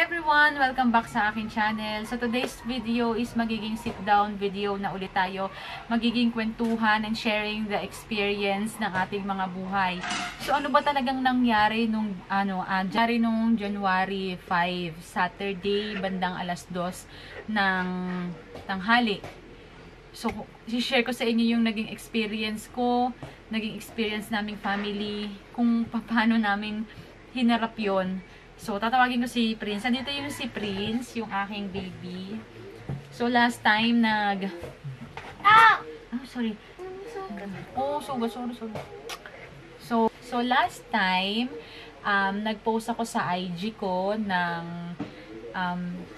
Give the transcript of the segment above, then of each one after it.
everyone! Welcome back sa aking channel. So today's video is magiging sit-down video na ulit tayo. Magiging kwentuhan and sharing the experience ng ating mga buhay. So ano ba talagang nangyari nung January 5, Saturday, bandang alas 2 ng tanghali. So i-share ko sa inyo yung naging experience ko, naging experience naming family, kung paano namin hinarap yon. So, tatawagin ko si Prince. Andito yung si Prince, yung aking baby. So, last time sorry. Oh, sorry. So last time, nag-post ako sa IG ko ng,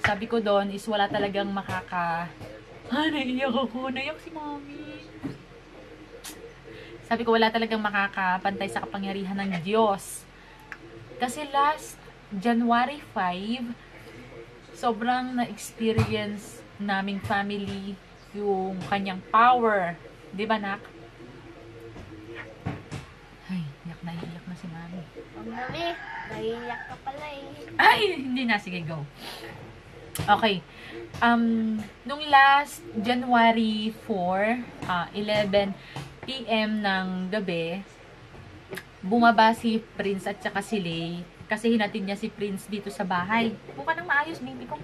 sabi ko doon is wala talagang naiiyak ako. Naiyak si Mommy. Sabi ko wala talagang makakapantay sa kapangyarihan ng Diyos. Kasi last January 5, sobrang na-experience naming family yung kanyang power. Di ba, Nak? Ay, iyak na si Mami. Mami, naiiyak ka pala eh. Ay, hindi na. Sige, go. Okay. Nung last January 4, 11 PM ng gabi, bumaba si Prince at saka si Lay. Kasi hinatid niya si Prince dito sa bahay. Buka nang maayos, baby ko.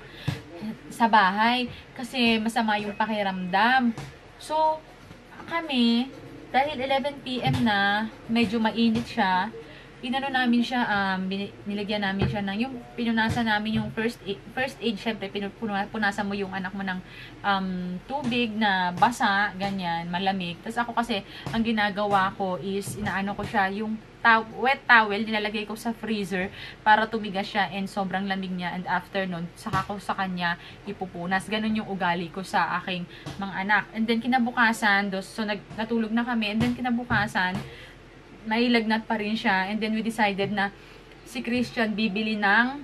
Sa bahay. Kasi masama yung pakiramdam. So, kami, dahil 11 PM na, medyo mainit siya, inano namin siya, nilagyan namin siya ng, yung pinunasan namin yung first aid, syempre, punasan mo yung anak mo ng tubig na basa, ganyan, malamig. Tapos ako kasi, ang ginagawa ko is, inaano ko siya, yung wet towel, nilalagay ko sa freezer para tumigas siya and sobrang lamig niya, and after nun, saka ko sa kanya ipupunas. Ganun yung ugali ko sa aking mga anak. And then kinabukasan, so natulog na kami, and then kinabukasan, nailagnat pa rin siya, and then we decided na si Christian bibili ng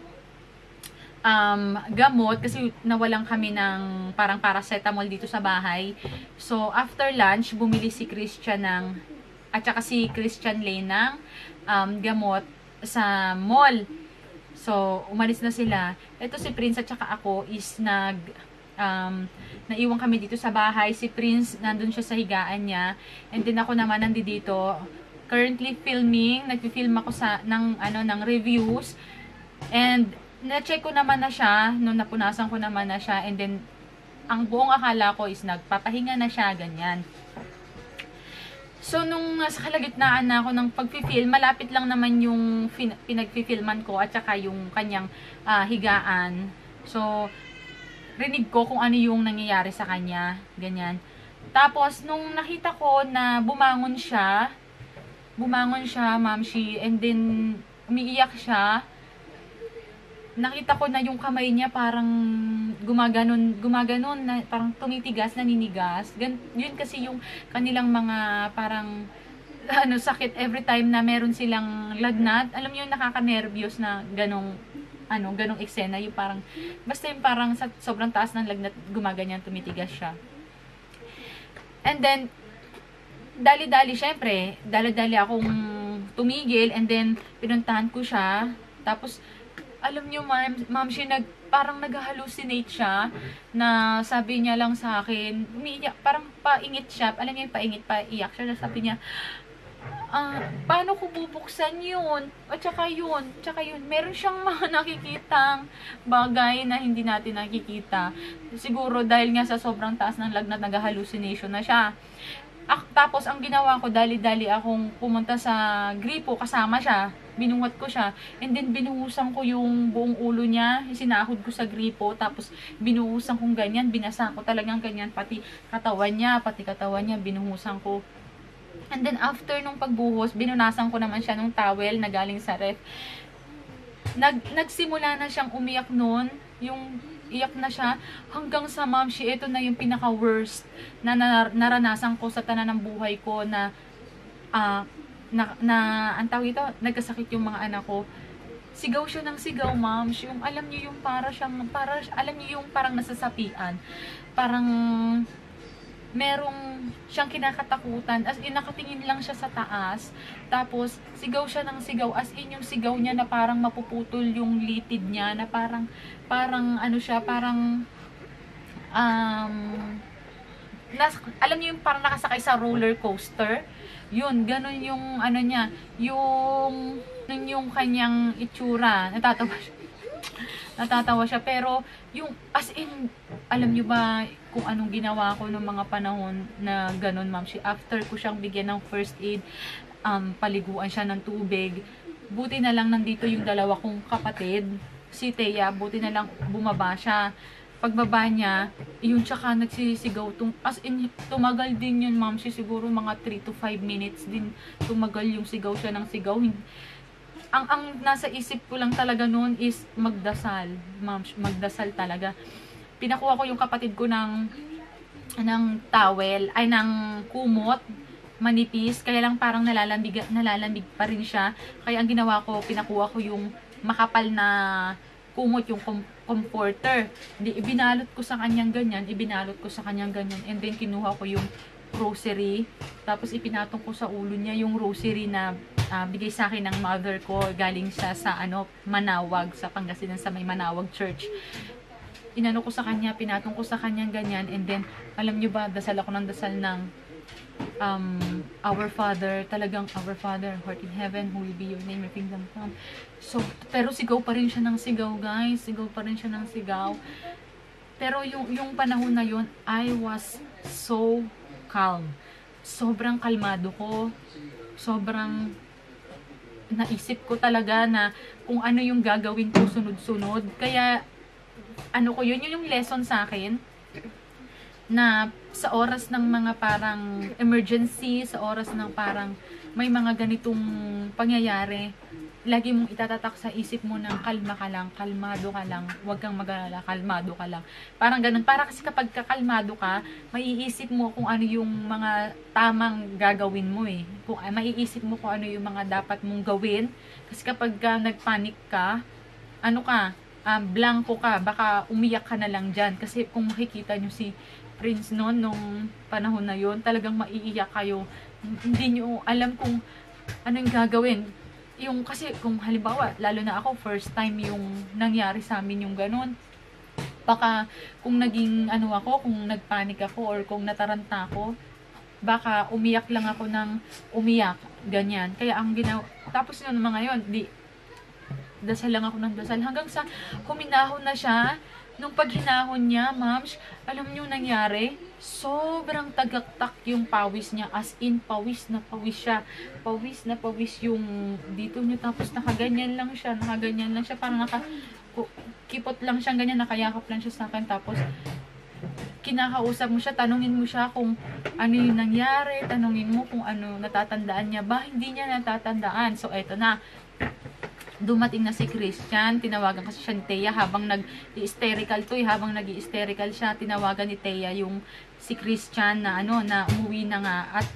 gamot kasi nawalan kami ng parang paracetamol dito sa bahay. So after lunch, bumili si Christian at saka si Christian Lane ng gamot sa mall. So, umalis na sila. Ito si Prince at saka ako is naiwan kami dito sa bahay. Si Prince, nandun siya sa higaan niya. And then ako naman nandito. Currently filming. Nagpi-film ako ng reviews. And, na-check ko naman na siya. Nung napunasan ko naman na siya. And then, ang buong akala ko is nagpapahinga na siya. Ganyan. So, nung sa kalagitnaan na ako ng pag-film, malapit lang naman yung pinag-filman ko at saka yung kanyang higaan. So, rinig ko kung ano yung nangyayari sa kanya. Ganyan. Tapos, nung nakita ko na bumangon siya, mamshi, and then, umiiyak siya, nakita ko na yung kamay niya parang gumaganon na parang tumitigas, naninigas. Yun kasi yung kanilang mga parang sakit every time na meron silang lagnat. Alam niyo yung nakaka-nervyos na ganong eksena, yung parang basta yung parang sa sobrang taas ng lagnat gumaganyan, tumitigas siya. And then dali-dali syempre, dali-dali akong tumigil, and then pinuntahan ko siya. Tapos alam niyo, ma'am, parang nag-hallucinate siya, na sabi niya lang sa akin, umiiyak, parang paingit siya, alam niya yung paiyak siya, sabi niya, paano ko bubuksan yun? At saka yun, meron siyang mga nakikitang bagay na hindi natin nakikita. Siguro dahil nga sa sobrang taas ng lagnat, nag-hallucination na siya. Tapos, ang ginawa ko, dali-dali akong pumunta sa gripo, kasama siya, binuhat ko siya, and then binuhusan ko yung buong ulo niya, sinahod ko sa gripo, tapos binuhusan kong ganyan, binasa ko talagang ganyan, pati katawan niya, binuhusan ko. And then, after nung pagbuhos, binunasan ko naman siya ng towel na galing sa ref. Nagsimula na siyang umiyak noon, iyak na siya, hanggang sa mamshi, ito na yung pinaka-worst na naranasan ko sa tanan ng buhay ko, na ang tawag ito, nagkasakit yung mga anak ko. Sigaw siya ng sigaw, mamshi, yung alam niyo yung alam niyo yung parang nasasapian, parang merong siyang kinakatakutan, as in nakatingin lang siya sa taas, tapos sigaw siya ng sigaw, as in yung sigaw niya na parang mapuputol yung litid niya, na parang ano siya, parang alam niyo yung parang nakasakay sa roller coaster, yun, ganun yung ano niya, yung kanyang itsura, natatawa siya, pero yung as in, alam niyo ba kung anong ginawa ko ng mga panahon na ganun, ma'am, after ko siyang bigyan ng first aid, paliguan siya ng tubig, buti na lang nandito yung dalawa kong kapatid, si Thea, buti na lang bumaba siya. Pagbaba niya, yun tsaka nagsisigaw. As in, tumagal din yun, ma'am. Siguro mga 3 to 5 minutes din tumagal yung sigaw siya ng sigaw. Ang nasa isip ko lang talaga noon is magdasal, ma'am. Magdasal talaga. Pinakuha ko yung kapatid ko ng towel, ay ng kumot, manipis. Kaya lang parang nalalamig pa rin siya. Kaya ang ginawa ko, pinakuha ko yung makapal na kumot, yung comforter. Ibinalot ko sa kanyang ganyan, and then kinuha ko yung rosary, tapos ipinatong ko sa ulo niya yung rosary na bigay sa akin ng mother ko, galing siya sa Manawag, sa Pangasinan, sa may Manawag Church. Inano ko sa kanya, pinatong ko sa kanyang ganyan, and then, alam nyo ba, dasal ako ng dasal ng Our Father, talagang Our Father, heart in heaven, holy be your name, your kingdom come. So, pero sigaw pa rin siya ng sigaw, guys. Sigaw pa rin siya ng sigaw. Pero yung panahon na yun, I was so calm. Sobrang kalmado ko. Sobrang naisip ko talaga na kung ano yung gagawin ko sunod-sunod. Kaya, yun yung lesson sa akin, na sa oras ng mga parang emergency, sa oras ng parang may mga ganitong pangyayari, lagi mong itatatak sa isip mo ng kalma ka lang, kalmado ka lang, huwag kang mag-alala, kalmado ka lang. Parang ganun. Para kasi kapag kakalmado ka, maiisip mo kung ano yung mga tamang gagawin mo eh. Maiisip mo kung ano yung mga dapat mong gawin. Kasi kapag nagpanik ka, blanco ka, baka umiyak ka na lang dyan. Kasi kung makikita nyo si Prince noon, nung panahon na yon, talagang maiiyak kayo. Hindi nyo alam kung anong gagawin. Kasi kung halimbawa, lalo na ako, first time yung nangyari sa amin yung ganun. Baka kung naging kung nagpanik ako or kung nataranta ako, baka umiyak lang ako ng umiyak, ganyan. Kaya ang tapos yun mga yon, dasal lang ako ng dasal hanggang sa huminahon na siya. Nung paghinahon niya, ma'am, alam niyo nangyari? Sobrang tagaktak yung pawis niya. As in, pawis na pawis siya. Pawis na pawis yung dito niyo. Tapos nakaganyan lang siya. Parang nakakipot lang siya, ganyan. Nakayakap lang siya sa akin. Tapos, kinakausap mo siya. Tanungin mo siya kung ano yung nangyari. Tanungin mo kung ano natatandaan niya ba. Hindi niya natatandaan. So, eto na. Dumating na si Christian, tinawagan kasi siya ni Thea habang nag-hysterical habang nag-hysterical siya, tinawagan ni Thea yung si Christian na na umuwi na nga, at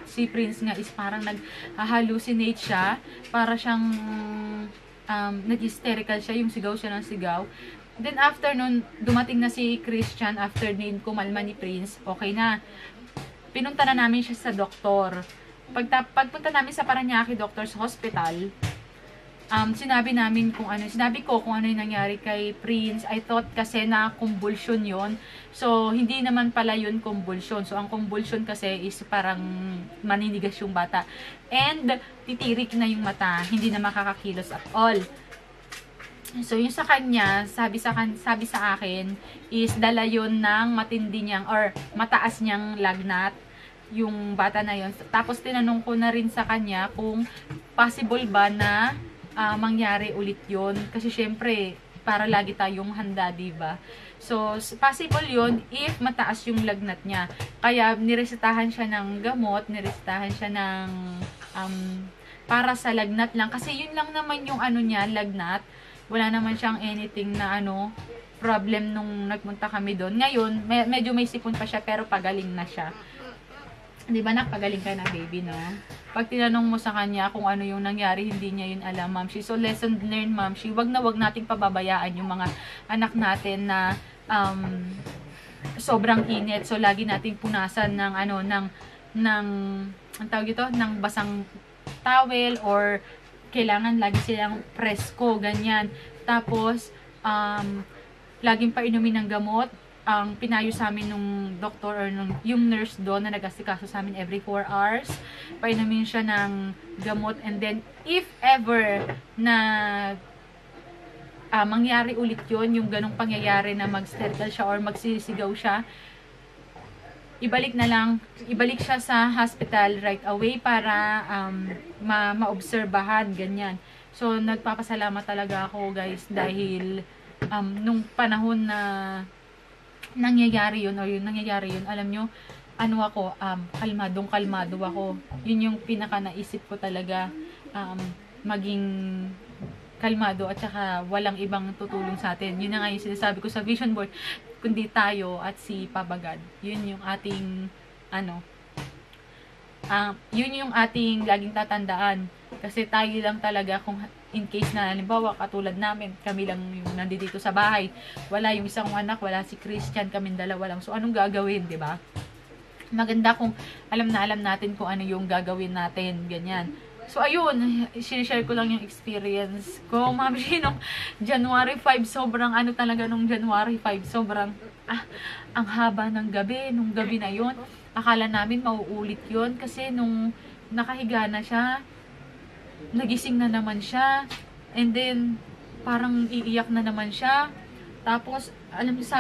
si Prince nga is parang nag-hallucinate siya, para siyang nag-hysterical siya, yung sigaw siya ng sigaw. Then after nun, dumating na si Christian, after din kumalma ni Prince, okay na. Pinunta na namin siya sa doktor. Pagpunta namin sa Parañaque Doctors Hospital, sinabi ko kung ano yung nangyari kay Prince. I thought kasi na convulsion yon. So, hindi naman pala yun convulsion. So, ang convulsion kasi is parang maninigas yung bata. And, titirik na yung mata. Hindi na makakakilos at all. So, yung sa kanya, sabi sa akin, is dala yun ng matindi niyang, or mataas niyang lagnat, yung bata na yun. Tapos, tinanong ko na rin sa kanya kung possible ba na mangyari ulit yon, kasi syempre para lagi tayong handa, diba? So possible yon if mataas yung lagnat niya. Kaya niresetahan siya ng gamot, niresetahan siya ng para sa lagnat lang, kasi yun lang naman yung niya, lagnat. Wala naman siyang anything na problem nung nagpunta kami doon. Ngayon medyo may sipon pa siya, pero pagaling na siya. Di ba, nakagaling ka na, baby, no? Pag tinanong mo sa kanya kung ano yung nangyari, hindi niya yun alam, ma'am. So, lesson learned, ma'am. Wag nating pababayaan yung mga anak natin na sobrang init. So, lagi nating punasan ng, ang tawag ito, ng basang towel, or kailangan lagi silang presko, ganyan. Tapos, laging painumin ng gamot. Ang pinayo sa amin nung doktor or yung nurse doon na nag-asikaso sa amin every 4 hours. Painumin siya ng gamot, and then if ever na mangyari ulit yon, yung ganong pangyayari na mag-steril siya or magsisigaw siya, ibalik siya sa hospital right away para maobserbahan, ganyan. So, nagpapasalamat talaga ako, guys, dahil nung panahon na nangyayari yun, alam nyo, kalmado ako. Yun yung pinaka naisip ko talaga, maging kalmado at saka walang ibang tutulong sa atin. Yun na nga yung sinasabi ko sa vision board, kundi tayo at si Papa God. Yun yung ating, yun yung ating laging tatandaan. Kasi tayo lang talaga, kung in case na halimbawa katulad namin, kami lang yung nandito sa bahay, wala yung isang anak, wala si Christian, kami dalawa lang. So anong gagawin, 'di ba? Maganda kung alam natin kung ano yung gagawin natin, ganyan. So ayun, share ko lang yung experience ko, Ma'am Shi, nung January 5, sobrang talaga nung January 5, sobrang ang haba ng gabi, nung gabi na yon. Akala namin mauulit yon kasi nung nakahiga na siya, nagising na naman siya, and then parang iiyak na naman siya. Tapos alam niyo,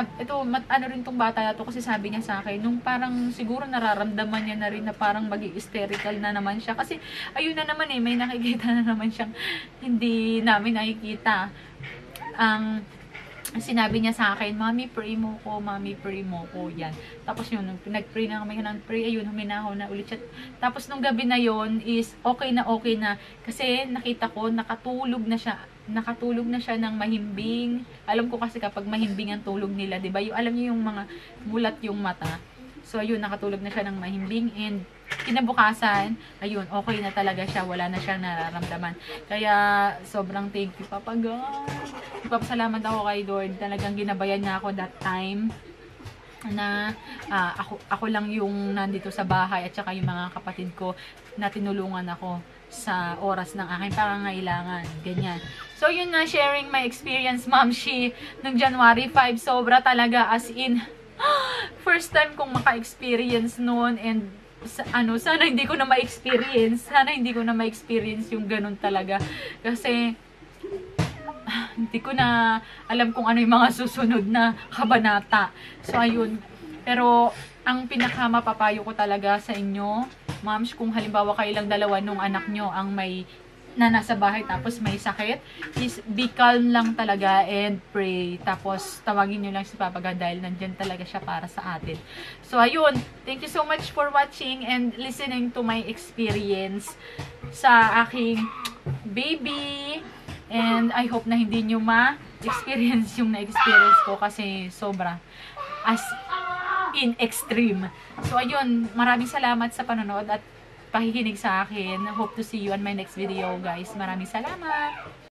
rin tong bata na to, kasi sabi niya sa akin nung parang siguro nararamdaman niya na rin na parang hysterical na naman siya, kasi ayun na naman may nakikita na naman siyang hindi namin nakikita. Sinabi niya sa akin, Mami, pray mo ko, yan. Tapos yun, nag-pray na kami ng pray, ayun, huminaho na ulit siya. Tapos nung gabi na yon is okay na, kasi nakita ko, nakatulog na siya ng mahimbing. Alam ko kasi kapag mahimbing ang tulog nila, diba? Alam niyo yung mga mulat yung mata. So, ayun, nakatulog na siya ng mahimbing, and kinabukasan, ayun, okay na talaga siya, wala na siyang nararamdaman. Kaya, sobrang thank you, Papa God. Ipapasalamat ako kay Lord, talagang ginabayan niya ako that time, na ako lang yung nandito sa bahay, at saka yung mga kapatid ko na tinulungan ako sa oras ng aking pangangailangan, ganyan. So, yun na, sharing my experience, Ma'am Shi, nung January 5, sobra talaga, as in, first time kong maka-experience noon, and sana hindi ko na ma-experience yung ganun talaga, kasi hindi ko na alam kung ano yung mga susunod na kabanata. So ayun, pero ang pinaka mapapayo ko talaga sa inyo, moms, kung halimbawa kayo lang dalawa nung anak nyo ang na nasa bahay tapos may sakit, is be calm lang talaga and pray. Tapos tawagin nyo lang si Papa God, dahil nandyan talaga siya para sa atin. So ayun, thank you so much for watching and listening to my experience sa aking baby. And I hope na hindi nyo ma-experience yung na-experience ko, kasi sobra, as in extreme. So ayun, maraming salamat sa panonood at pakikinig sa akin. Hope to see you on my next video, guys. Maraming salamat!